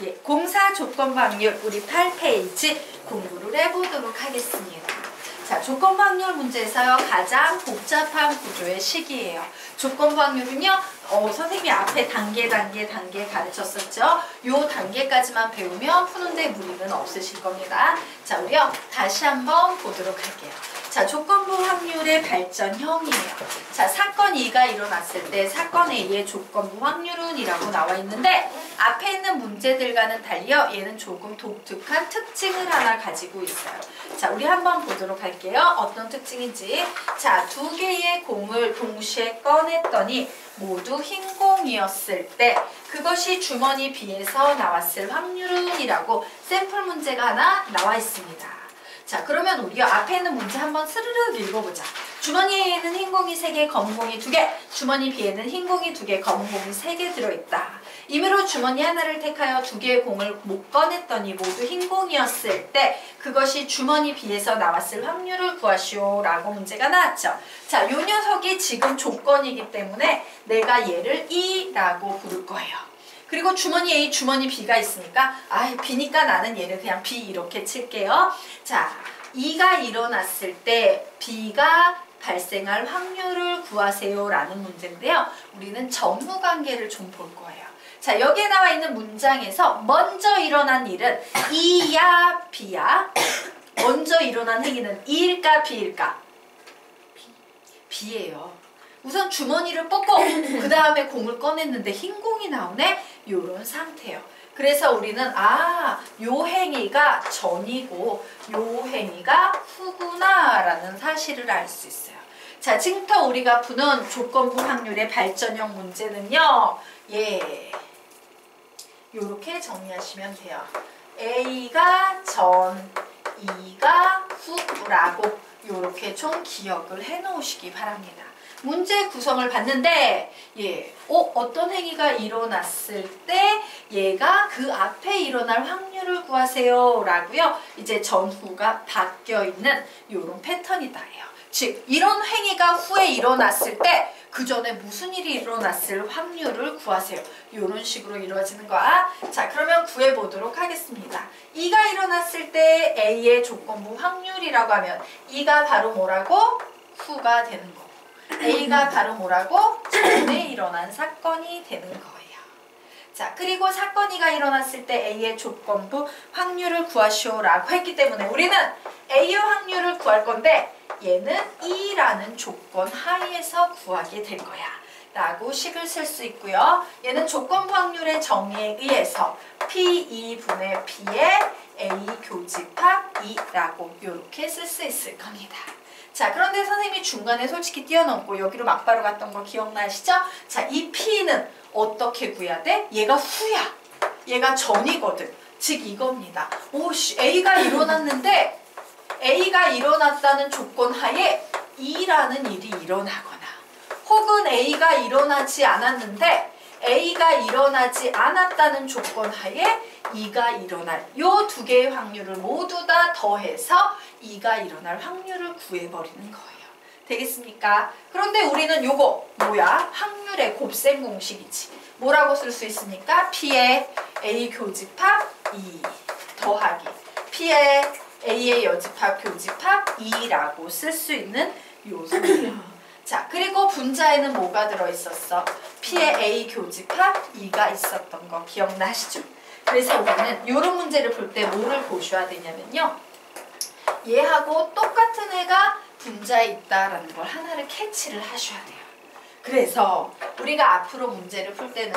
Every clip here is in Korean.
예, 공사 조건부 확률 우리 8페이지 공부를 해보도록 하겠습니다. 자, 조건부 확률 문제에서요, 가장 복잡한 구조의 식이에요. 조건부 확률은요, 선생님이 앞에 단계 가르쳤었죠. 요 단계까지만 배우면 푸는데 무리는 없으실 겁니다. 자, 우리요, 다시 한번 보도록 할게요. 자, 조건부 확률의 발전형이에요. 자, 사건 2가 일어났을 때 사건 A의 조건부 확률은 이라고 나와 있는데, 앞에 있는 문제들과는 달리요, 얘는 조금 독특한 특징을 하나 가지고 있어요. 자, 우리 한번 보도록 할게요. 어떤 특징인지. 자, 두 개의 공을 동시에 꺼냈더니 모두 흰 공이었을 때 그것이 주머니 B에서 나왔을 확률은 이라고 샘플 문제가 하나 나와 있습니다. 자, 그러면 우리 앞에 있는 문제 한번 스르륵 읽어보자. 주머니 A에는 흰 공이 3개, 검은 공이 2개, 주머니 B에는 흰 공이 2개, 검은 공이 3개 들어있다. 이므로 주머니 하나를 택하여 2개의 공을 못 꺼냈더니 모두 흰 공이었을 때 그것이 주머니 B에서 나왔을 확률을 구하시오 라고 문제가 나왔죠. 자, 요 녀석이 지금 조건이기 때문에 내가 얘를 E라고 부를 거예요. 그리고 주머니 A, 주머니 B가 있으니까 B니까 나는 얘를 그냥 B 이렇게 칠게요. 자, 2가 일어났을 때 B가 발생할 확률을 구하세요 라는 문제인데요. 우리는 전후관계를 좀 볼 거예요. 자, 여기에 나와 있는 문장에서 먼저 일어난 일은 E야 B야? 먼저 일어난 행위는 E일까 B일까? B예요. 우선 주머니를 뽑고 그 다음에 공을 꺼냈는데 흰 공이 나오네? 요런 상태예요. 그래서 우리는 요 행위가 전이고 요 행위가 후구나 라는 사실을 알 수 있어요. 자, 지금부터 우리가 푸는 조건부 확률의 발전형 문제는요, 요렇게 정리하시면 돼요. A가 전, E가 후라고 요렇게 좀 기억을 해 놓으시기 바랍니다. 문제 구성을 봤는데, 어떤 행위가 일어났을 때 얘가 그 앞에 일어날 확률을 구하세요 라고요. 이제 전후가 바뀌어 있는 요런 패턴이다 해요. 즉, 이런 행위가 후에 일어났을 때 그 전에 무슨 일이 일어났을 확률을 구하세요. 이런 식으로 이루어지는 거야. 자, 그러면 구해보도록 하겠습니다. 2가 일어났을 때 A의 조건부 확률이라고 하면 2가 바로 뭐라고? 후가 되는 거고, A가 바로 뭐라고? 전에 일어난 사건이 되는 거예요. 자, 그리고 사건 2가 일어났을 때 A의 조건부 확률을 구하시오 라고 했기 때문에 우리는 A의 확률을 구할 건데 얘는 E라는 조건 하에서 구하게 될 거야 라고 식을 쓸 수 있고요. 얘는 조건부 확률의 정의에 의해서 P2분의 P의 A 교집합 2라고 이렇게 쓸 수 있을 겁니다. 자, 그런데 선생님이 중간에 솔직히 띄워놓고 여기로 막바로 갔던 거 기억나시죠? 자, 이 P는 어떻게 구해야 돼? 얘가 후야. 얘가 전이거든. 즉 이겁니다. A가 일어났는데 A가 일어났다는 조건 하에 E라는 일이 일어나거나, 혹은 A가 일어나지 않았는데 A가 일어나지 않았다는 조건 하에 E가 일어날 요 두 개의 확률을 모두 다 더해서 E가 일어날 확률을 구해버리는 거예요. 되겠습니까? 그런데 우리는 요거 뭐야? 확률의 곱셈 공식이지. 뭐라고 쓸 수 있습니까? P의 A 교집합 2 더하기 P의 A의 여집합 교집합 2라고 쓸 수 있는 요소예요. 자, 그리고 분자에는 뭐가 들어있었어? P의 A 교집합 2가 있었던 거 기억나시죠? 그래서 우리는 이런 문제를 볼 때 뭐를 보셔야 되냐면요, 얘하고 똑같은 애가 분자에 있다라는 걸 하나를 캐치를 하셔야 돼요. 그래서 우리가 앞으로 문제를 풀 때는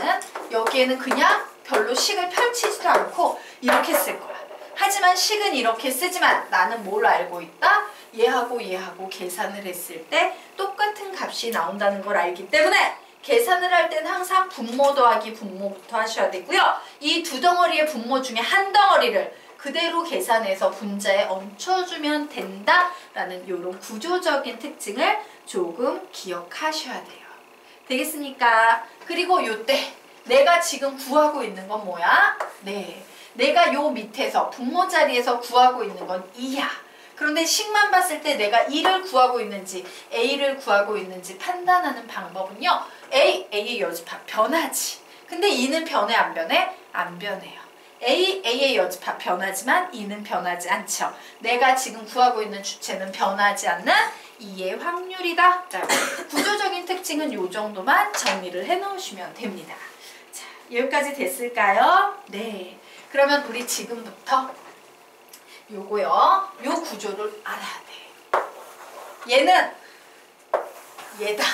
여기에는 그냥 별로 식을 펼치지도 않고 이렇게 쓸 거야. 하지만 식은 이렇게 쓰지만 나는 뭘 알고 있다? 얘하고 얘하고 계산을 했을 때 똑같은 값이 나온다는 걸 알기 때문에 계산을 할 때는 항상 분모 더하기 분모부터 하셔야 되고요. 이 두 덩어리의 분모 중에 한 덩어리를 그대로 계산해서 분자에 얹혀주면 된다라는 이런 구조적인 특징을 조금 기억하셔야 돼요. 되겠습니까? 그리고 요때 내가 지금 구하고 있는 건 뭐야? 내가 요 밑에서 분모 자리에서 구하고 있는 건 2야. 그런데 식만 봤을 때 내가 2를 구하고 있는지 A를 구하고 있는지 판단하는 방법은요, A의 여집합 변하지. 근데 2는 변해 안 변해? 안 변해요. A의 여집합 변하지만 E는 변하지 않죠. 내가 지금 구하고 있는 주체는 변하지 않는 E의 확률이다. 자, 구조적인 특징은 이 정도만 정리를 해놓으시면 됩니다. 자, 여기까지 됐을까요? 네. 그러면 우리 지금부터 요거요. 요 구조를 알아야 돼. 얘는 얘다.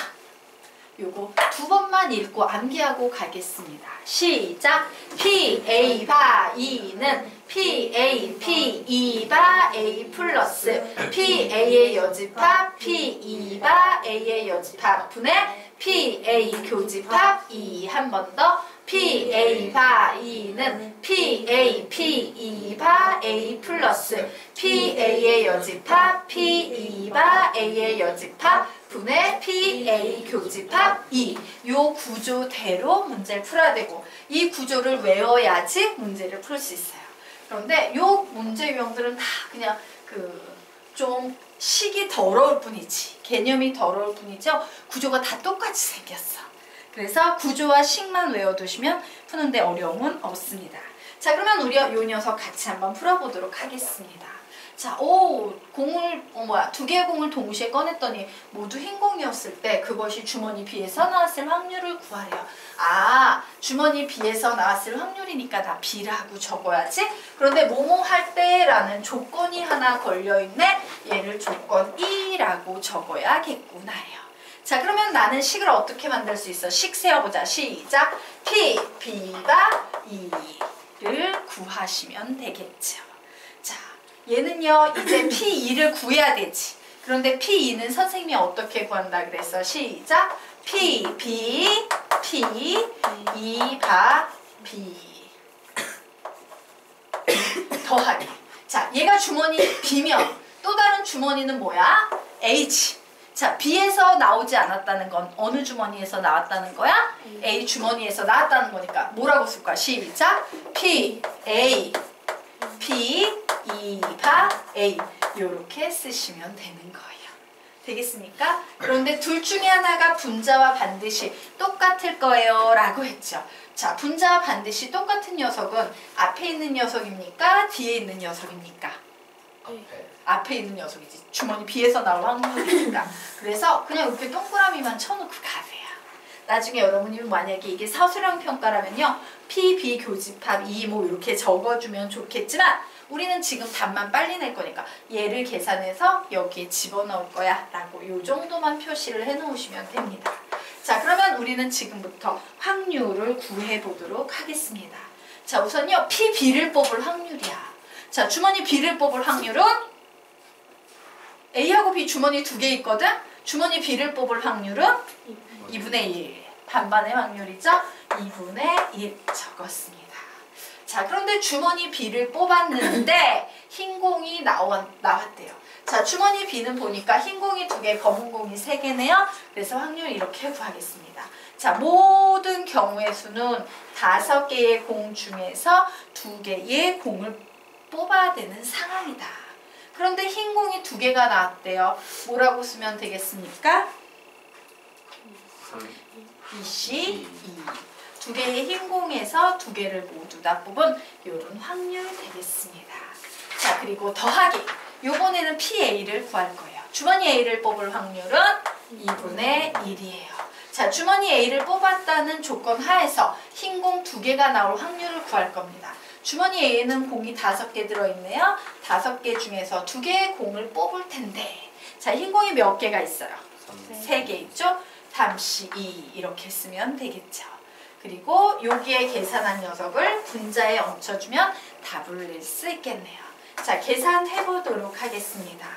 요거 두 번만 읽고 암기하고 가겠습니다. 시작! P, A, 바, E는 P, A, P, E, 바, A 플러스 P, A의 여집합, P, E, 바, A의 여집합 분의 P, A 교집합, E 한 번 더 P, A, 바, E는 P, A, P, E, 바, A 플러스 P, A의 여집합, P, E, 바, A의 여집합 분의 P, A 교집합 E. 요 구조대로 문제를 풀어야 되고 이 구조를 외워야지 문제를 풀 수 있어요. 그런데 요 문제 유형들은 다 그냥 좀 식이 더러울 뿐이지 개념이 더러울 뿐이죠. 구조가 다 똑같이 생겼어. 그래서 구조와 식만 외워두시면 푸는데 어려움은 없습니다. 자, 그러면 우리 요 녀석 같이 한번 풀어보도록 하겠습니다. 자, 두 개의 공을 동시에 꺼냈더니 모두 흰 공이었을 때 그것이 주머니 B에서 나왔을 확률을 구하래요. 아, 주머니 B에서 나왔을 확률이니까 나 B라고 적어야지. 그런데 뭐뭐 할 때라는 조건이 하나 걸려있네. 얘를 조건 E라고 적어야겠구나요. 자, 그러면 나는 식을 어떻게 만들 수 있어? 식 세어보자. 시작! P, B가 E를 구하시면 되겠죠. 자, 얘는요 이제 P2를 구해야 되지. 그런데 P2는 선생님이 어떻게 구한다 그랬어? 시작! P, B, P, E, 바, B 더하기. 자, 얘가 주머니 B면 또 다른 주머니는 뭐야? H. 자, B에서 나오지 않았다는 건 어느 주머니에서 나왔다는 거야? A 주머니에서 나왔다는 거니까 뭐라고 쓸 거야? 시작! P, A, P, E, 바, A 이렇게 쓰시면 되는 거예요. 되겠습니까? 그런데 둘 중에 하나가 분자와 반드시 똑같을 거예요 라고 했죠. 자, 분자와 반드시 똑같은 녀석은 앞에 있는 녀석입니까? 뒤에 있는 녀석입니까? 앞에 있는 녀석이지. 주머니 B에서 나올 확률이니까. 그래서 그냥 이렇게 동그라미만 쳐놓고 가세요. 나중에 여러분이 만약에 이게 사수령 평가라면요. P, B 교집합, E 뭐 이렇게 적어주면 좋겠지만 우리는 지금 답만 빨리 낼 거니까 얘를 계산해서 여기에 집어넣을 거야 라고 이 정도만 표시를 해놓으시면 됩니다. 자, 그러면 우리는 지금부터 확률을 구해보도록 하겠습니다. 자, 우선요. P, B를 뽑을 확률이야. 자, 주머니 B를 뽑을 확률은 A하고 B 주머니 두 개 있거든? 주머니 B를 뽑을 확률은 2분의 1. 반반의 확률이죠? 2분의 1 적었습니다. 자, 그런데 주머니 B를 뽑았는데 흰 공이 나왔대요. 자, 주머니 B는 보니까 흰 공이 2개, 검은 공이 3개네요. 그래서 확률 이렇게 구하겠습니다. 자, 모든 경우의 수는 5개의 공 중에서 2개의 공을 뽑아야 되는 상황이다. 그런데 흰 공이 2개가 나왔대요. 뭐라고 쓰면 되겠습니까? BC, E. 2개의 흰 공에서 2개를 모두 다 뽑은 이런 확률 되겠습니다. 자, 그리고 더하기. 요번에는 PA를 구할 거예요. 주머니 A를 뽑을 확률은 2분의 1이에요. 자, 주머니 A를 뽑았다는 조건 하에서 흰 공 2개가 나올 확률을 구할 겁니다. 주머니 A에는 공이 5개 들어있네요. 5개 중에서 2개의 공을 뽑을 텐데 자, 흰 공이 몇 개가 있어요? 3개 있죠? 3C2 이렇게 쓰면 되겠죠. 그리고 여기에 계산한 녀석을 분자에 얹혀주면 답을 낼 수 있겠네요. 자, 계산해보도록 하겠습니다.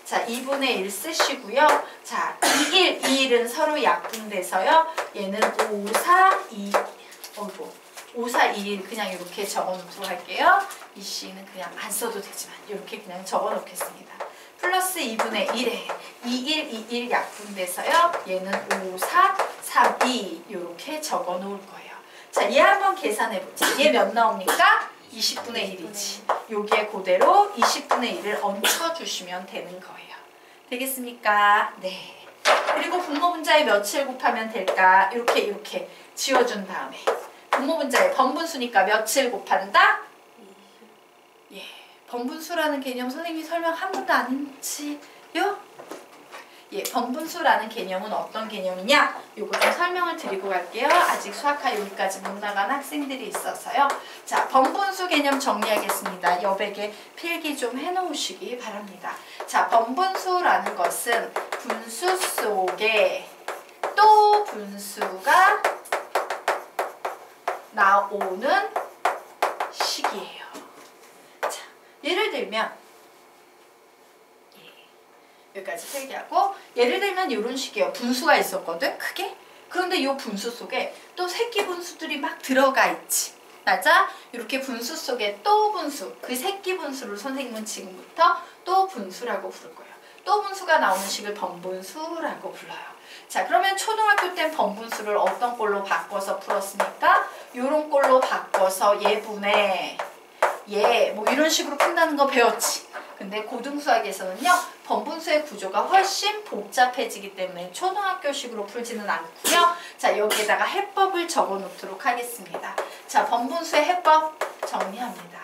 자, 2분의 1 쓰시고요. 자, 2, 1은 서로 약분돼서요. 얘는 5, 4, 2, 5, 4, 2, 1 그냥 이렇게 적어놓도록 할게요. 이 C는 그냥 안 써도 되지만 이렇게 그냥 적어놓겠습니다. 플러스 2분의 1에 2, 1, 2, 1 약분돼서요. 얘는 5, 4, 3, 2 이렇게 적어놓을 거예요. 자, 얘 한번 계산해보자. 얘 몇 나옵니까? 20분의 1이지. 여기에 그대로 20분의 1을 얹혀주시면 되는 거예요. 되겠습니까? 네. 그리고 분모 분자에 몇을 곱하면 될까? 이렇게 지워준 다음에 분모 분자에 번분수니까 며칠 곱한다? 예, 번분수라는 개념 선생님이 설명 한 번도 안 했지요? 예, 번분수라는 개념은 어떤 개념이냐? 요거 좀 설명을 드리고 갈게요. 아직 수학과 여기까지 못 나간 학생들이 있어서요. 자, 번분수 개념 정리하겠습니다. 여백에 필기 좀 해놓으시기 바랍니다. 자, 번분수라는 것은 분수 속에 또 분수가 나오는 식이에요. 자, 예를 들면 여기까지 필기하고 예를 들면 이런 식이에요. 분수가 있었거든, 크게. 그런데 이 분수 속에 또 새끼 분수들이 막 들어가 있지. 맞아? 이렇게 분수 속에 또 분수, 그 새끼 분수를 선생님은 지금부터 또 분수라고 부를 거예요. 또 분수가 나오는 식을 번분수라고 불러요. 자, 그러면 초등학교 땐 번분수를 어떤 꼴로 바꿔서 풀었습니까? 요런 꼴로 바꿔서 예분의 예, 뭐 이런 식으로 푼다는 거 배웠지. 근데 고등수학에서는요, 번분수의 구조가 훨씬 복잡해지기 때문에 초등학교식으로 풀지는 않고요. 자, 여기에다가 해법을 적어 놓도록 하겠습니다. 자, 번분수의 해법 정리합니다.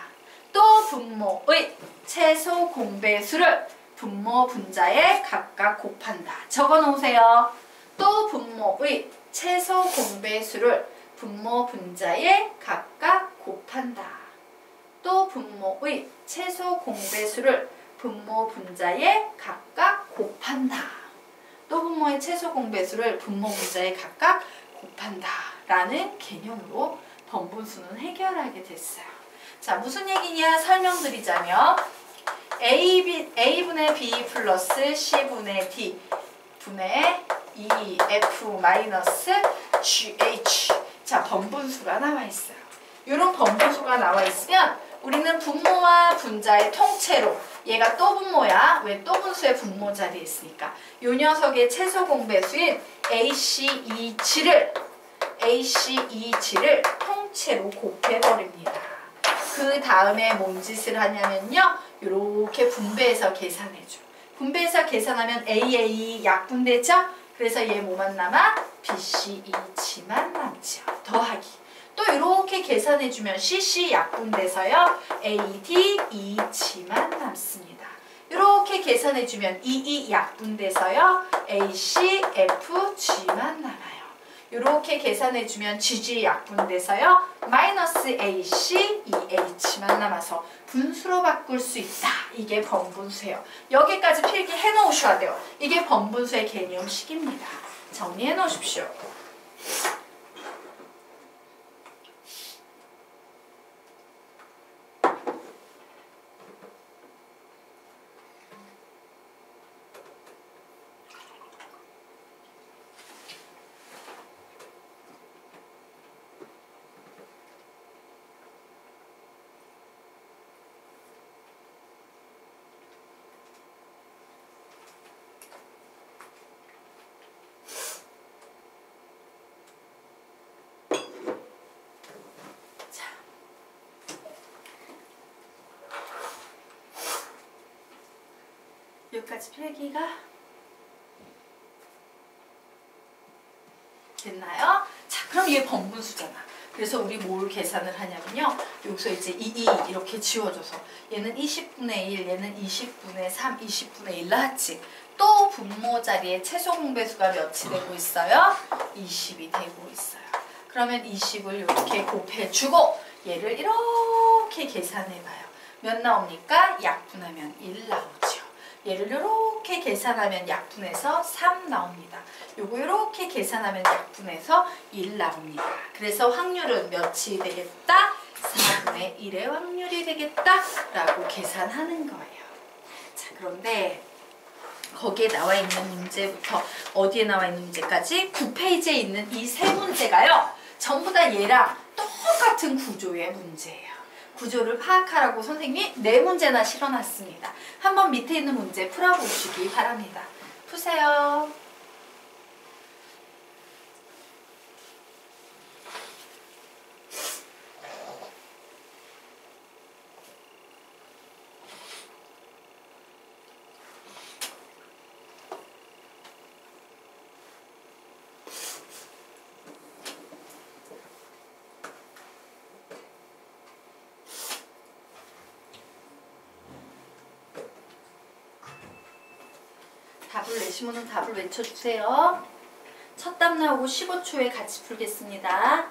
또 분모의 최소 공배수를 분모 분자에 각각 곱한다. 적어 놓으세요. 또 분모의 최소 공배수를 분모 분자에 각각 곱한다. 또 분모의 최소 공배수를 분모 분자에 각각 곱한다. 또 분모의 최소 공배수를 분모 분자에 각각 곱한다. 라는 개념으로 번분수는 해결하게 됐어요. 자, 무슨 얘기냐 설명드리자면 A분의 B 플러스 C분의 D 분의 EF 마이너스 GH. 자, 번분수가 나와 있어요. 이런 번분수가 나와 있으면 우리는 분모와 분자의 통째로 얘가 또 분모야. 왜 또 분수의 분모 자리에 있으니까. 요 녀석의 최소 공배수인 ACEG를 통째로 곱해버립니다. 그 다음에 뭔 짓을 하냐면요. 이렇게 분배해서 계산해줘. 분배해서 계산하면 AA 약분되죠? 그래서 얘 뭐만 남아? BCEG만 남죠. 더하기. 또 이렇게 계산해주면 CC 약분돼서요. AD, EG만 남습니다. 이렇게 계산해주면 EE 약분돼서요. AC, FG만 남아요. 이렇게 계산해주면 GG 약분돼서요. 마이너스 AC, EH만 남아서 분수로 바꿀 수 있다. 이게 번분수예요. 여기까지 필기 해놓으셔야 돼요. 이게 번분수의 개념식입니다. 정리해 놓으십시오. 여기까지 필기가 됐나요? 자, 그럼 얘 번분수잖아. 그래서 우리 뭘 계산을 하냐면요. 여기서 이제 2 이렇게 지워줘서 얘는 20분의 1, 얘는 20분의 3, 20분의 1 나왔지. 또 분모 자리에 최소 공배수가 몇이 되고 있어요? 20이 되고 있어요. 그러면 20을 이렇게 곱해주고 얘를 이렇게 계산해봐요. 몇 나옵니까? 약분하면 1 나오죠. 얘를 이렇게 계산하면 약분해서 3 나옵니다. 요거 이렇게 계산하면 약분해서 1 나옵니다. 그래서 확률은 몇이 되겠다? 4분의 1의 확률이 되겠다 라고 계산하는 거예요. 자, 그런데 거기에 나와 있는 문제부터 어디에 나와 있는 문제까지 9페이지에 있는 이 세 문제가요. 전부 다 얘랑 똑같은 구조의 문제예요. 구조를 파악하라고 선생님이 4문제나 실어놨습니다. 한번 밑에 있는 문제 풀어보시기 바랍니다. 푸세요. 답을 내신 분은 답을 외쳐주세요. 첫 답 나오고 15초에 같이 풀겠습니다.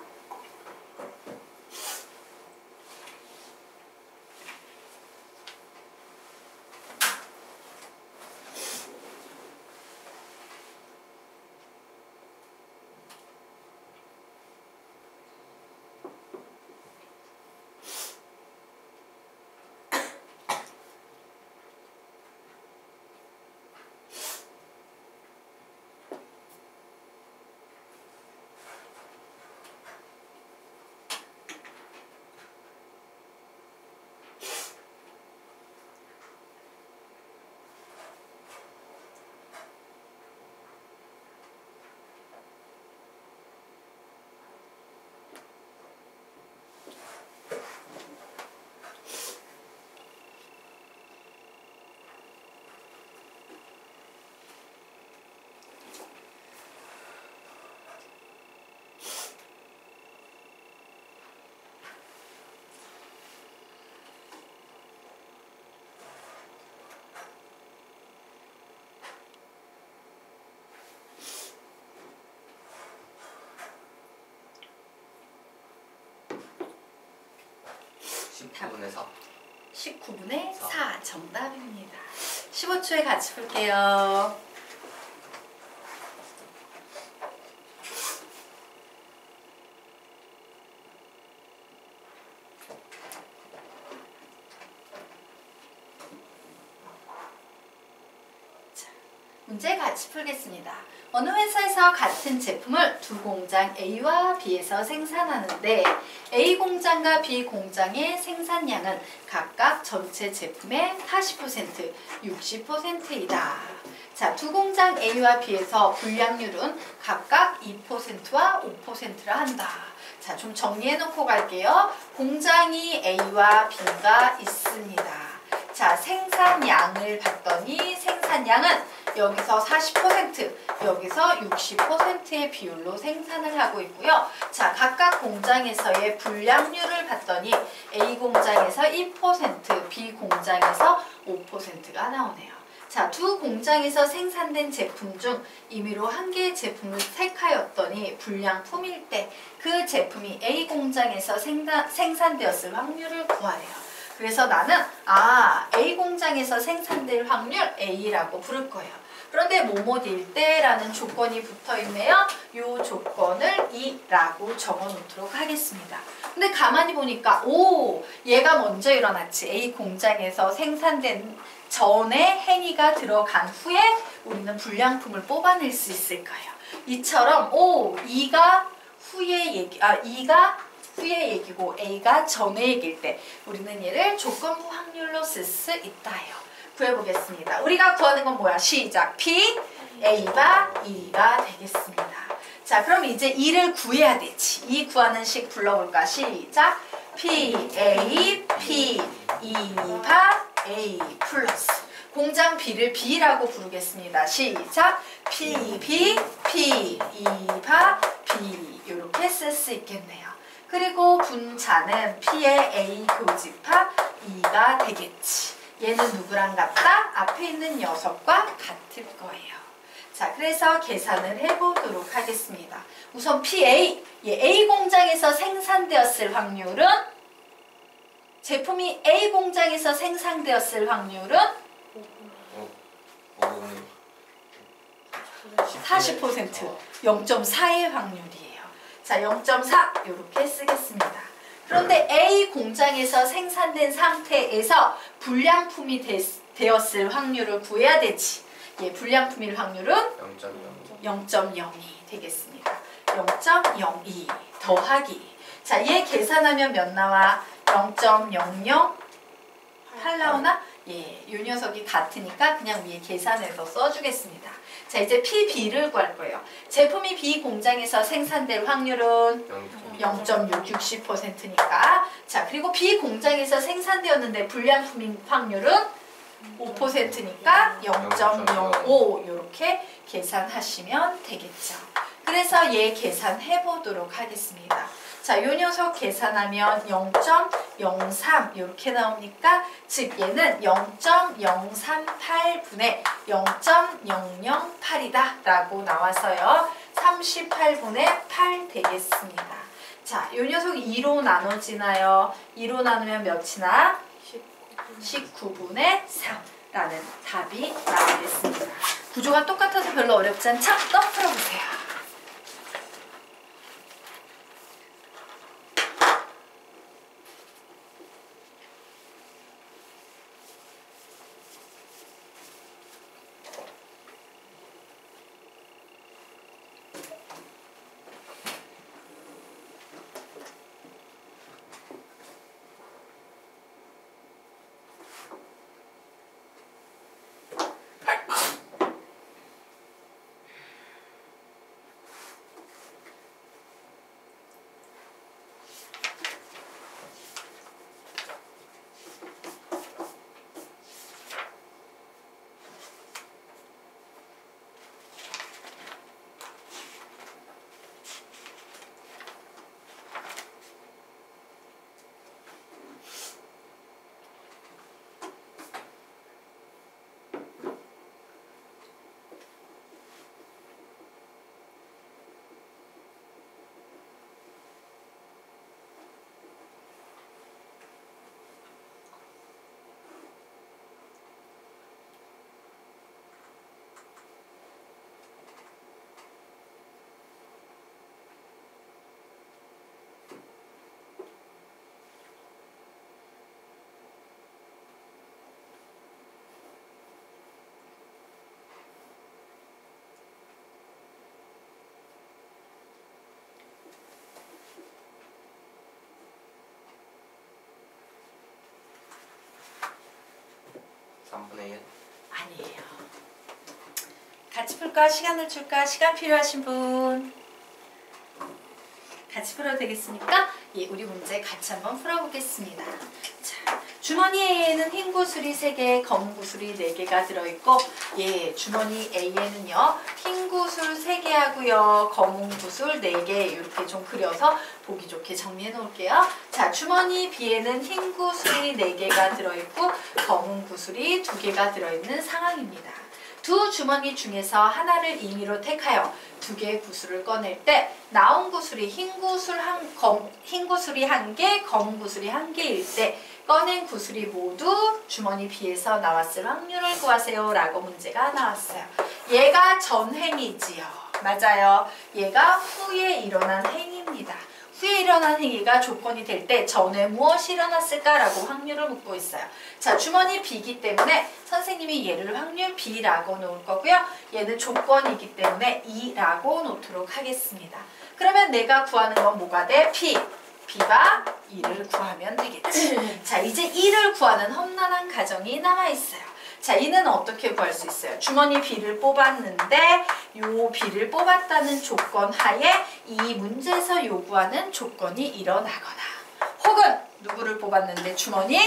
답 19분의 4. 19분의 4 정답입니다. 15초에 같이 풀게요. 자, 문제 같이 풀겠습니다. 어느 회사에서 같은 제품을 두 공장 A와 B에서 생산하는데 A 공장과 B 공장의 생산량은 각각 전체 제품의 40%, 60%이다. 자, 두 공장 A와 B에서 분량률은 각각 2%와 5%라 한다. 자, 좀 정리해 놓고 갈게요. 공장이 A와 B가 있습니다. 자, 생산량을 봤더니 생산량은 여기서 40%, 여기서 60%의 비율로 생산을 하고 있고요. 자, 각각 공장에서의 분량률을 봤더니 A 공장에서 2%, B 공장에서 5%가 나오네요. 자, 두 공장에서 생산된 제품 중 임의로 한 개의 제품을 택하였더니 불량품일 때 그 제품이 A 공장에서 생산되었을 확률을 구하래요. 그래서 나는 A 공장에서 생산될 확률 A라고 부를 거예요. 그런데 뭐뭐일 때라는 조건이 붙어있네요. 이 조건을 2라고 적어놓도록 하겠습니다. 근데 가만히 보니까 얘가 먼저 일어났지. A 공장에서 생산된 전에 행위가 들어간 후에 우리는 불량품을 뽑아낼 수 있을 거예요. 이처럼 2가 후의 얘기고 A가 전의 얘기일 때 우리는 얘를 조건부 확률로 쓸 수 있다요. 구해보겠습니다. 우리가 구하는 건 뭐야? 시작. P, A가 2가 되겠습니다. 자, 그럼 이제 2를 구해야 되지. 2 구하는 식 불러볼까? 시작. P, A, P, 2바 A 플러스 공장 B를 B라고 부르겠습니다. 시작. P, B, P, 2바 B 이렇게 쓸 수 있겠네요. 그리고 분자는 P의 A 교집합 2가 되겠지. 얘는 누구랑 같다? 앞에 있는 녀석과 같을 거예요. 자, 그래서 계산을 해보도록 하겠습니다. 우선 PA, A 공장에서 생산되었을 확률은 제품이 A 공장에서 생산되었을 확률은 40%, 0.4의 확률이에요. 자, 0.4 이렇게 쓰겠습니다. 그런데 A 공장에서 생산된 상태에서 불량품이 되었을 확률을 구해야 되지. 불량품일 확률은 0.02 되겠습니다. 0.02 더하기. 자, 얘 계산하면 몇 나와? 0.008 나오나? 이 녀석이 같으니까 그냥 위에 계산해서 써주겠습니다. 자, 이제 PB를 구할 거예요. 제품이 B 공장에서 생산될 확률은 0.6, 60%니까. 자, 그리고 B 공장에서 생산되었는데 불량품인 확률은 5%니까 0.05 이렇게 계산하시면 되겠죠. 그래서 얘 계산해 보도록 하겠습니다. 자, 요 녀석 계산하면 0.06 0.03 이렇게 나오니까 즉 얘는 0.038분의 0.008이다 라고 나와서요. 38분의 8 되겠습니다. 자, 이 녀석이 2로 나눠지나요? 2로 나누면 몇이나? 19분의 3라는 답이 나오겠습니다. 구조가 똑같아서 별로 어렵지 않죠? 또 풀어보세요. 아니에요. 같이 풀까? 시간을 줄까? 시간 필요하신 분? 같이 풀어도 되겠습니까? 예, 우리 문제 같이 한번 풀어보겠습니다. 자, 주머니 A에는 흰 구슬이 3개, 검은 구슬이 4개가 들어있고, 예, 주머니 A에는요, 흰 구슬 3개 하고요, 검은 구슬 4개 이렇게 좀 그려서 보기 좋게 정리해 놓을게요. 자, 주머니 B에는 흰 구슬이 4개가 들어있고, 검은 구슬이 2개가 들어있는 상황입니다. 두 주머니 중에서 하나를 임의로 택하여 2개의 구슬을 꺼낼 때 나온 구슬이 흰 구슬이 1개, 검은 구슬이 1개일 때 꺼낸 구슬이 모두 주머니 B에서 나왔을 확률을 구하세요 라고 문제가 나왔어요. 얘가 전행이지요. 맞아요. 얘가 후에 일어난 행위입니다. 후에 일어난 행위가 조건이 될 때 전에 무엇이 일어났을까라고 확률을 묻고 있어요. 자, 주머니 B이기 때문에 선생님이 얘를 확률 B라고 놓을 거고요. 얘는 조건이기 때문에 2라고 놓도록 하겠습니다. 그러면 내가 구하는 건 뭐가 돼? P. B가 2를 구하면 되겠지. 자, 이제 2를 구하는 험난한 과정이 남아있어요. 자, 이는 어떻게 구할 수 있어요? 주머니 B를 뽑았는데 요 B를 뽑았다는 조건 하에 이 문제에서 요구하는 조건이 일어나거나 혹은 누구를 뽑았는데 주머니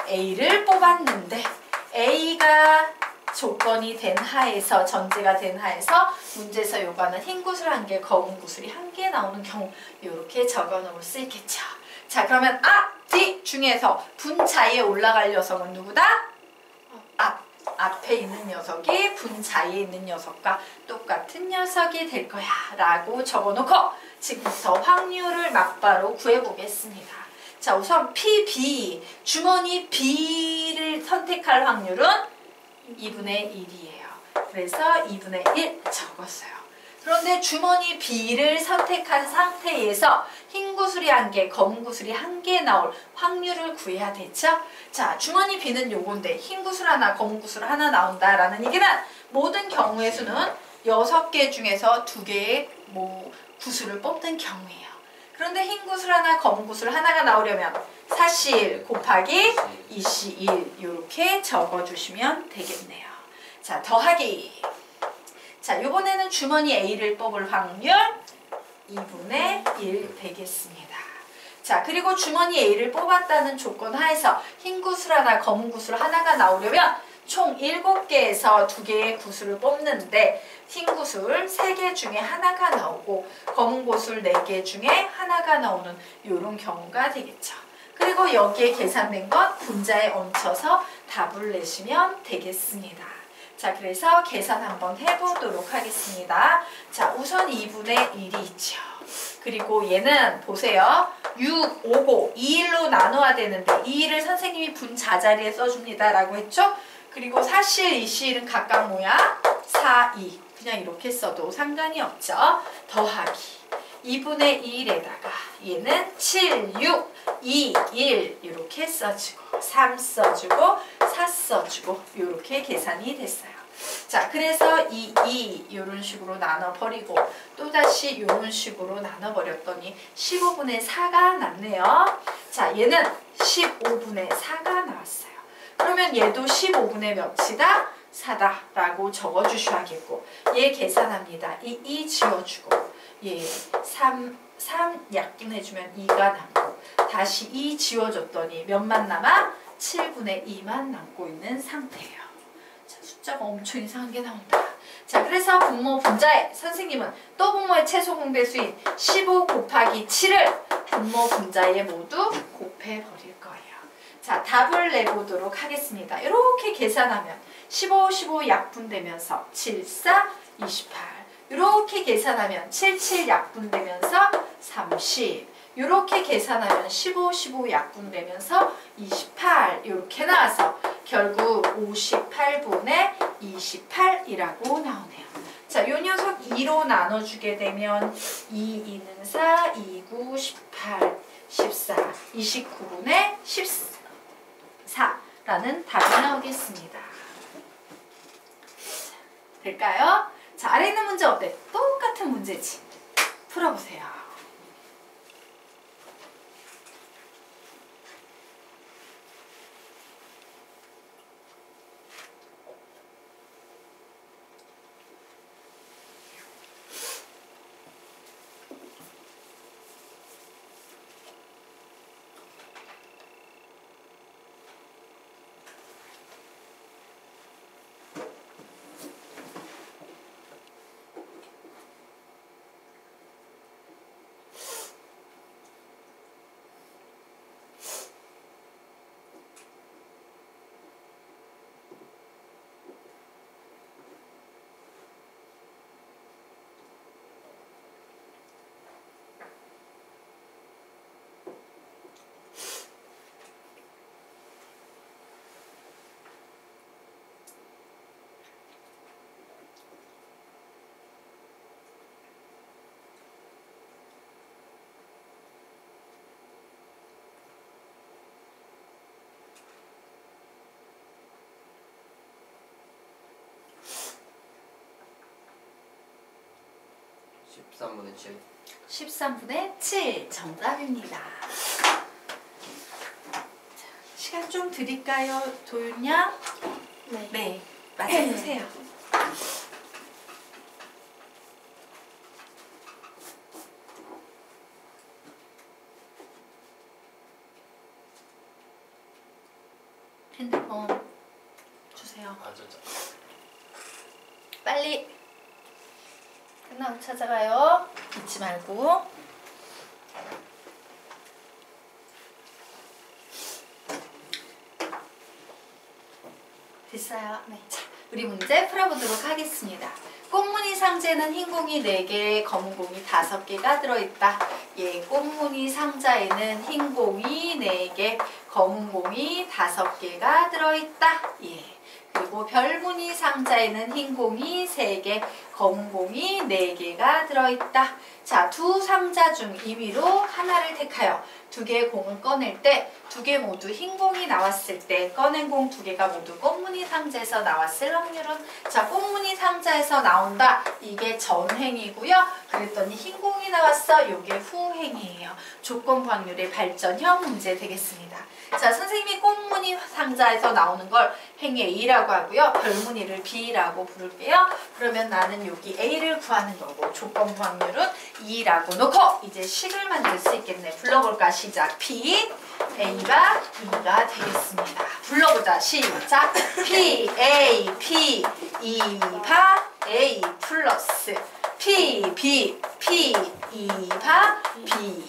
A를 뽑았는데 A가 조건이 된 하에서 전제가 된 하에서 문제에서 요구하는 흰 구슬 1개, 검은 구슬이 1개 나오는 경우 이렇게 적어 놓을 수 있겠죠. 자, 그러면 D 중에서 분자에 올라갈 녀석은 누구다? 앞에 있는 녀석이 분자에 있는 녀석과 똑같은 녀석이 될 거야 라고 적어놓고 지금부터 확률을 막바로 구해보겠습니다. 자, 우선 PB, 주머니 B를 선택할 확률은 2분의 1이에요. 그래서 2분의 1 적었어요. 그런데 주머니 B를 선택한 상태에서 흰 구슬이 1개, 검은 구슬이 1개 나올 확률을 구해야 되죠. 자, 주머니 B는 요건데 흰 구슬 하나, 검은 구슬 하나 나온다라는 얘기는 모든 경우의 수는 6개 중에서 2개의 구슬을 뽑는 경우예요. 그런데 흰 구슬 하나, 검은 구슬 하나가 나오려면 사실 곱하기 2C1 이렇게 적어주시면 되겠네요. 자, 더하기. 자, 이번에는 주머니 A를 뽑을 확률 2분의 1 되겠습니다. 자, 그리고 주머니 A를 뽑았다는 조건 하에서 흰 구슬 하나, 검은 구슬 하나가 나오려면 총 7개에서 2개의 구슬을 뽑는데 흰 구슬 3개 중에 하나가 나오고 검은 구슬 4개 중에 하나가 나오는 이런 경우가 되겠죠. 그리고 여기에 계산된 건 분자에 얹혀서 답을 내시면 되겠습니다. 자, 그래서 계산 한번 해보도록 하겠습니다. 자, 우선 2분의 1이 있죠. 그리고 얘는 보세요. 6, 5고 2일로 나눠야 되는데 2일을 선생님이 분자자리에 써줍니다 라고 했죠. 그리고 사실 이 시일은 각각 뭐야? 4, 2 그냥 이렇게 써도 상관이 없죠. 더하기 2분의 2일에다가 얘는 7, 6, 2, 1 이렇게 써주고 3 써주고 4 써주고 이렇게 계산이 됐어요. 자, 그래서 2 이런 식으로 나눠버리고 또다시 이런 식으로 나눠버렸더니 15분의 4가 남네요. 자, 얘는 15분의 4가 나왔어요. 그러면 얘도 15분의 몇이다? 4다 라고 적어주셔야겠고 얘 계산합니다. 2 지워주고 얘 3 약분해주면 2가 남고 다시 2 지워줬더니 몇만 남아? 7분의 2만 남고 있는 상태예요. 자, 숫자가 엄청 이상한 게 나온다. 자, 그래서 분모 분자에 선생님은 또 분모의 최소 공배수인 15 곱하기 7을 분모 분자에 모두 곱해버릴 거예요. 자, 답을 내보도록 하겠습니다. 이렇게 계산하면 15, 15 약분되면서 7, 4, 28 이렇게 계산하면 7, 7 약분되면서 30 이렇게 계산하면 15, 15 약분되면서 28 이렇게 나와서 결국 58분의 28이라고 나오네요. 자, 요 녀석 2로 나눠주게 되면 2, 2는 4, 2, 9, 18, 14, 29분의 14라는 답이 나오겠습니다. 될까요? 자, 아래 있는 문제 어때? 똑같은 문제지. 풀어보세요. (13분의 7) 13분의 7 정답입니다. 자, 시간 좀 드릴까요, 도윤 양? 네. 네, 맞춰주세요. 핸드폰 주세요. 빨리 끝나고 찾아가요. 잊지 말고. 됐어요. 네. 자, 우리 문제 풀어보도록 하겠습니다. 꽃무늬 상자에는 흰 공이 4개, 검은 공이 5개가 들어있다. 예, 꽃무늬 상자에는 흰 공이 4개, 검은 공이 5개가 들어있다. 예. 그리고 별무늬 상자에는 흰 공이 3개, 검은 공이 4개가 들어있다. 자, 두 상자 중 임의로 하나를 택하여 2개의 공을 꺼낼 때 2개 모두 흰 공이 나왔을 때 꺼낸 공 2개가 모두 꽃무늬 상자에서 나왔을 확률은? 자, 꽃무늬 상자에서 나온다. 이게 전행이고요. 그랬더니 흰 공이 나왔어. 이게 후행이에요. 조건부 확률의 발전형 문제 되겠습니다. 자, 선생님이 꽃무늬 상자에서 나오는 걸 행위 A라고 하고요. 별무늬를 B라고 부를게요. 그러면 나는 여기 A를 구하는 거고 조건부 확률은 2라고 놓고 이제 식을 만들 수 있겠네. 불러볼까? 시작. P, A가 2가 되겠습니다. 불러보자. 시작. P, A, P, 2바 A 플러스 P, B, P, 2바 B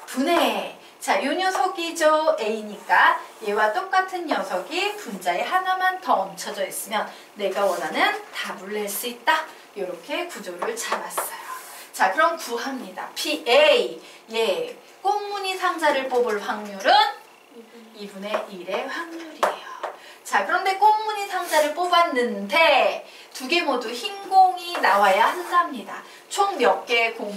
분해. 자, 요 녀석이죠. A니까 얘와 똑같은 녀석이 분자에 하나만 더 얹혀져 있으면 내가 원하는 답을 낼 수 있다. 이렇게 구조를 잡았어요. 자, 그럼 구합니다. PA, 예, 꽁무니 상자를 뽑을 확률은 2분의 1의 확률이에요. 자, 그런데 꽁무니 상자를 뽑았는데 두 개 모두 흰 공이 나와야 한답니다. 총 몇 개의 공